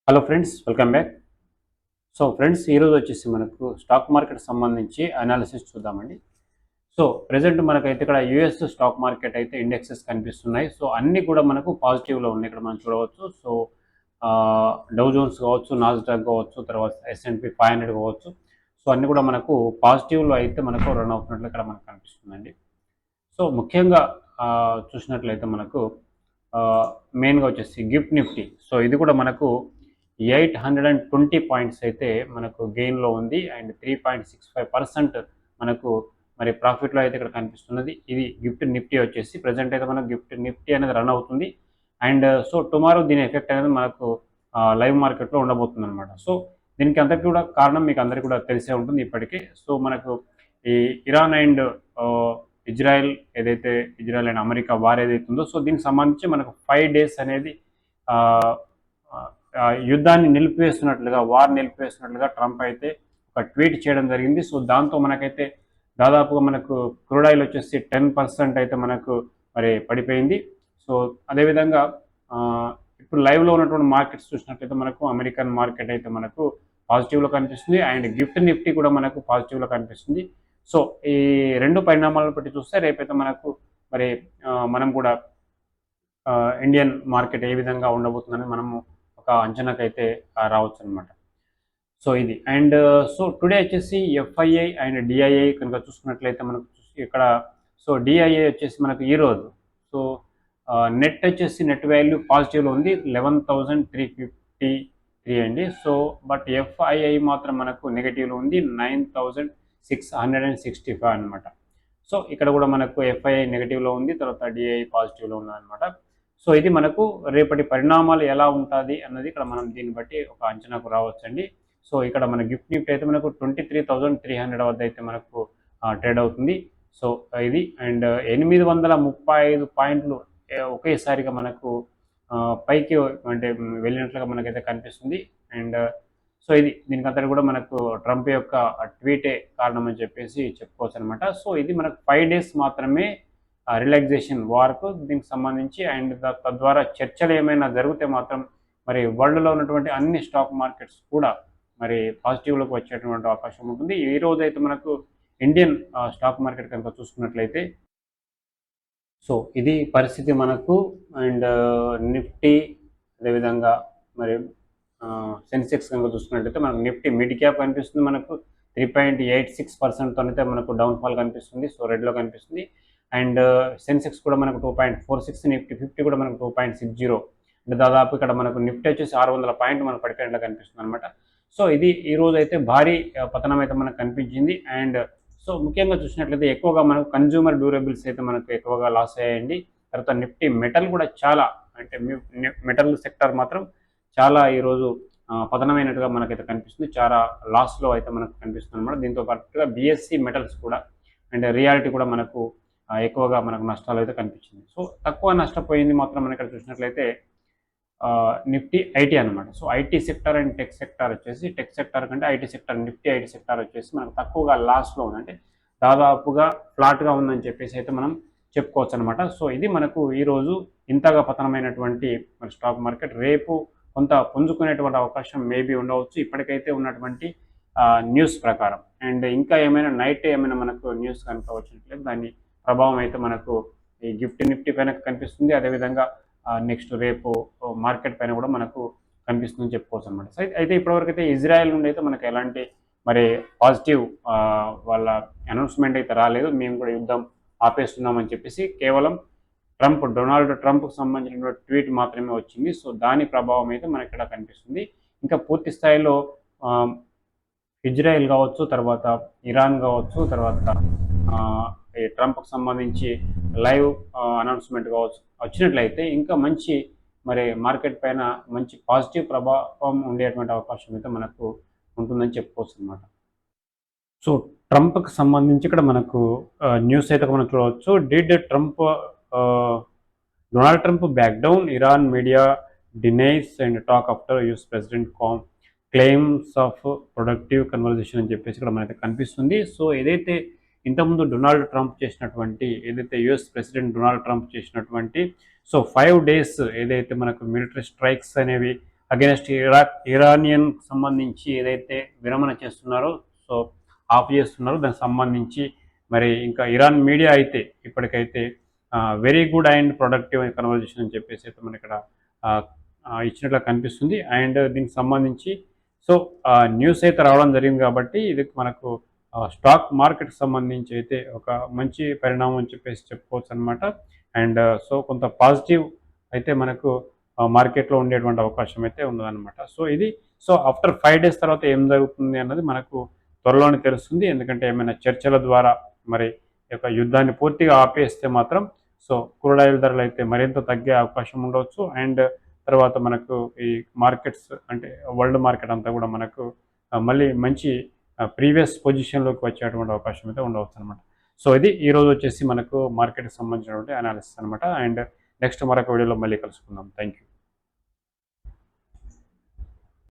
Hello friends, welcome back. So friends, ఈరోజు వచ్చేసి మనకు స్టాక్ మార్కెట్ సంబంధించి అనాలిసిస్ చూద్దామండి. సో ప్రెజెంట్ మనకైతే ఇక్కడ యూఎస్ స్టాక్ మార్కెట్ అయితే ఇండెక్సెస్ కనిపిస్తున్నాయి. సో అన్నీ కూడా మనకు పాజిటివ్లో ఉన్నాయి. ఇక్కడ మనం చూడవచ్చు. సో డౌ జోన్స్ కావచ్చు, నాస్డాక్ కావచ్చు, తర్వాత S&P 500 కావచ్చు. సో అన్నీ కూడా మనకు పాజిటివ్లో అయితే మనకు రన్ అవుతున్నట్లు ఇక్కడ మనకు కనిపిస్తుందండి. సో ముఖ్యంగా చూసినట్లయితే మనకు మెయిన్గా వచ్చేసి గిఫ్ట్ నిఫ్టీ. సో ఇది కూడా మనకు 820 పాయింట్స్ అయితే మనకు గెయిన్లో ఉంది. అండ్ 3.65% మనకు మరి ప్రాఫిట్లో అయితే ఇక్కడ కనిపిస్తున్నది. ఇది గిఫ్ట్ నిఫ్టీ వచ్చేసి ప్రజెంట్ అయితే మనకు గిఫ్ట్ నిఫ్టీ అనేది రన్ అవుతుంది. అండ్ సో టుమారో దీని ఎఫెక్ట్ అనేది మనకు లైవ్ మార్కెట్లో ఉండబోతుంది అనమాట. సో దీనికి అందరికీ కూడా కారణం మీకు అందరికీ కూడా తెలిసే ఉంటుంది ఇప్పటికే. సో మనకు ఈ Iran and Israel Israel and America war ఏదైతే ఉందో, సో దీనికి సంబంధించి మనకు 5 days అనేది యుద్ధాన్ని నిలిపివేస్తున్నట్లుగా, వార్ నిలిపివేస్తున్నట్లుగా ట్రంప్ అయితే ఒక ట్వీట్ చేయడం జరిగింది. సో దాంతో మనకైతే దాదాపుగా మనకు క్రూడ్ ఆయిల్ వచ్చేసి 10% అయితే మనకు మరి పడిపోయింది. సో అదేవిధంగా ఇప్పుడు లైవ్లో ఉన్నటువంటి మార్కెట్స్ చూసినట్లయితే మనకు అమెరికన్ మార్కెట్ అయితే మనకు పాజిటివ్లో కనిపిస్తుంది. అండ్ గిఫ్ట్ నిఫ్టీ కూడా మనకు పాజిటివ్లో కనిపిస్తుంది. సో ఈ రెండు పరిణామాలను బట్టి చూస్తే రేపైతే మనకు మరి మనం కూడా ఇండియన్ మార్కెట్ ఏ విధంగా ఉండబోతుందని మనము ఒక అంచనాకైతే రావచ్చు అనమాట. సో ఇది అండ్ సో టుడే వచ్చేసి FII అండ్ DII కనుక చూసుకున్నట్లయితే మనకు ఇక్కడ సో DII వచ్చేసి మనకు ఈరోజు సో నెట్ వచ్చేసి నెట్ వాల్యూ పాజిటివ్లో ఉంది, 11,353 అండి. సో బట్ FII మాత్రం మనకు నెగిటివ్లో ఉంది, 9,665 అనమాట. సో ఇక్కడ కూడా మనకు FII నెగిటివ్లో ఉంది, తర్వాత DII పాజిటివ్లో ఉన్నదన్నమాట. సో ఇది మనకు రేపటి పరిణామాలు ఎలా ఉంటుంది అన్నది ఇక్కడ మనం దీన్ని బట్టి ఒక అంచనాకు రావచ్చండి. సో ఇక్కడ మన గిఫ్ట్ నిఫ్టీ అయితే మనకు 23,300 వద్ద అయితే మనకు ట్రేడ్ అవుతుంది. సో ఇది అండ్ 835 పాయింట్లు ఒకేసారిగా మనకు పైకి అంటే వెళ్ళినట్లుగా మనకైతే కనిపిస్తుంది. అండ్ సో ఇది దీనికంతా కూడా మనకు ట్రంప్ యొక్క ట్వీటే కారణం అని చెప్పేసి చెప్పుకోవచ్చు అనమాట. సో ఇది మనకు 5 days మాత్రమే రిలాక్సేషన్ వార్కు దీనికి సంబంధించి. అండ్ తద్వారా చర్చలు ఏమైనా జరిగితే మాత్రం మరి వరల్డ్లో ఉన్నటువంటి అన్ని స్టాక్ మార్కెట్స్ కూడా మరి పాజిటివ్లోకి వచ్చేటువంటి అవకాశం ఉంటుంది. ఈ రోజు అయితే మనకు ఇండియన్ స్టాక్ మార్కెట్ కనుక చూసుకున్నట్లయితే సో ఇది పరిస్థితి మనకు. అండ్ నిఫ్టీ అదేవిధంగా మరి సెన్సెక్స్ కనుక చూసుకున్నట్లయితే మనకు నిఫ్టీ మిడ్ క్యాప్ కనిపిస్తుంది, మనకు 3.86%తో అయితే మనకు డౌన్ఫాల్ కనిపిస్తుంది. సో రెడ్లో కనిపిస్తుంది. అండ్ సెన్సెక్స్ కూడా మనకు 2.46, నిఫ్టీ 50 కూడా మనకు 2.60. అంటే దాదాపు ఇక్కడ మనకు నిఫ్టీ వచ్చేసి 600 పాయింట్ మనకు పడిపోయినట్లు కనిపిస్తుంది అనమాట. సో ఇది ఈ రోజు అయితే భారీ పతనం అయితే మనకు కనిపించింది. అండ్ సో ముఖ్యంగా చూసినట్లయితే ఎక్కువగా మనకు కన్జ్యూమర్ డ్యూరబుల్స్ అయితే మనకు ఎక్కువగా లాస్ అయ్యాయండి. తర్వాత నిఫ్టీ మెటల్ కూడా చాలా, అంటే మెటల్ సెక్టర్ మాత్రం చాలా ఈరోజు పతనమైనట్టుగా మనకైతే కనిపిస్తుంది. చాలా లాస్లో అయితే మనకు కనిపిస్తుంది అనమాట. దీంతో పాటుగా BSE మెటల్స్ కూడా అండ్ రియాలిటీ కూడా మనకు ఎక్కువగా మనకు నష్టాలు అయితే కనిపించింది. సో తక్కువ నష్టపోయింది మాత్రం మనం ఇక్కడ చూసినట్లయితే నిఫ్టీ IT అనమాట. So IT sector and tech sector వచ్చేసి, టెక్ సెక్టర్ కంటే IT sector, Nifty IT sector వచ్చేసి మనకు తక్కువగా లాస్లో ఉంది, అంటే దాదాపుగా ఫ్లాట్గా ఉందని చెప్పేసి అయితే మనం చెప్పుకోవచ్చు అనమాట. సో ఇది మనకు ఈరోజు ఇంతగా పతనమైనటువంటి మన స్టాక్ మార్కెట్. రేపు కొంత పుంజుకునేటువంటి అవకాశం మేబీ ఉండవచ్చు ఇప్పటికైతే ఉన్నటువంటి న్యూస్ ప్రకారం. అండ్ ఇంకా ఏమైనా నైట్ ఏమైనా మనకు న్యూస్ కనుక వచ్చినట్లయితే దాని ప్రభావం అయితే మనకు ఈ గిఫ్ట్ నిఫ్టీ పైన కనిపిస్తుంది. అదేవిధంగా నెక్స్ట్ రేపు మార్కెట్ పైన కూడా మనకు కనిపిస్తుందని చెప్పుకోవచ్చు అనమాట. సో అయితే ఇప్పటివరకు అయితే ఇజ్రాయెల్ నుండి అయితే మనకు ఎలాంటి మరి పాజిటివ్ వాళ్ళ అనౌన్స్మెంట్ అయితే రాలేదు. మేము కూడా యుద్ధం ఆపేస్తున్నామని చెప్పేసి కేవలం డొనాల్డ్ ట్రంప్కి సంబంధించిన ట్వీట్ మాత్రమే వచ్చింది. సో దాని ప్రభావం అయితే మనకి ఇక్కడ కనిపిస్తుంది. ఇంకా పూర్తి స్థాయిలో ఇజ్రాయెల్ కావచ్చు, తర్వాత ఇరాన్ కావచ్చు, తర్వాత ట్రంప్కి సంబంధించి లైవ్ అనౌన్స్మెంట్ కావచ్చు వచ్చినట్లయితే ఇంకా మంచి మరి మార్కెట్ పైన మంచి పాజిటివ్ ప్రభావం ఉండేటువంటి అవకాశం అయితే మనకు ఉంటుందని చెప్పుకోవచ్చు అనమాట. సో ట్రంప్కి సంబంధించి ఇక్కడ మనకు న్యూస్ అయితే మనం చూడవచ్చు. Donald Trump back down, Iran media denies and talk after US president claims of productive conversation అని చెప్పేసి ఇక్కడ మనకి కనిపిస్తుంది. సో ఏదైతే ఇంతకుముందు యుఎస్ ప్రెసిడెంట్ డొనాల్డ్ ట్రంప్ చేసినటువంటి సో 5 days ఏదైతే మనకు మిలిటరీ స్ట్రైక్స్ అనేవి అగెన్స్ట్ ఇరానియన్ సంబంధించి ఏదైతే విరమణ చేస్తున్నారో, సో ఆఫ్ చేస్తున్నారో దానికి సంబంధించి మరి ఇంకా ఇరాన్ మీడియా అయితే ఇప్పటికైతే very good and productive conversation అని చెప్పేసి అయితే మన ఇక్కడ ఇచ్చినట్లు కనిపిస్తుంది. అండ్ దీనికి సంబంధించి సో న్యూస్ అయితే రావడం జరిగింది కాబట్టి ఇది మనకు స్టాక్ మార్కెట్కి సంబంధించి అయితే ఒక మంచి పరిణామం అని చెప్పేసి చెప్పుకోవచ్చు అనమాట. అండ్ సో కొంత పాజిటివ్ అయితే మనకు మార్కెట్లో ఉండేటువంటి అవకాశం అయితే ఉన్నదన్నమాట. సో ఇది సో ఆఫ్టర్ 5 days తర్వాత ఏం జరుగుతుంది అన్నది మనకు త్వరలోనే తెలుస్తుంది. ఎందుకంటే ఏమైనా చర్చల ద్వారా మరి యొక్క యుద్ధాన్ని పూర్తిగా ఆపేస్తే మాత్రం సో క్రూడ్ ఆయిల్ ధరలు అయితే మరింత తగ్గే అవకాశం ఉండవచ్చు. అండ్ తర్వాత మనకు ఈ మార్కెట్స్ అంటే వరల్డ్ మార్కెట్ అంతా కూడా మనకు మళ్ళీ మంచి ప్రీవియస్ పొజిషన్లోకి వచ్చేటువంటి అవకాశం అయితే ఉండవచ్చు అనమాట. సో ఇది ఈరోజు వచ్చేసి మనకు మార్కెట్కి సంబంధించినటువంటి అనాలిసిస్ అనమాట. అండ్ నెక్స్ట్ మరొక వీడియోలో మళ్ళీ కలుసుకుందాం. Thank you.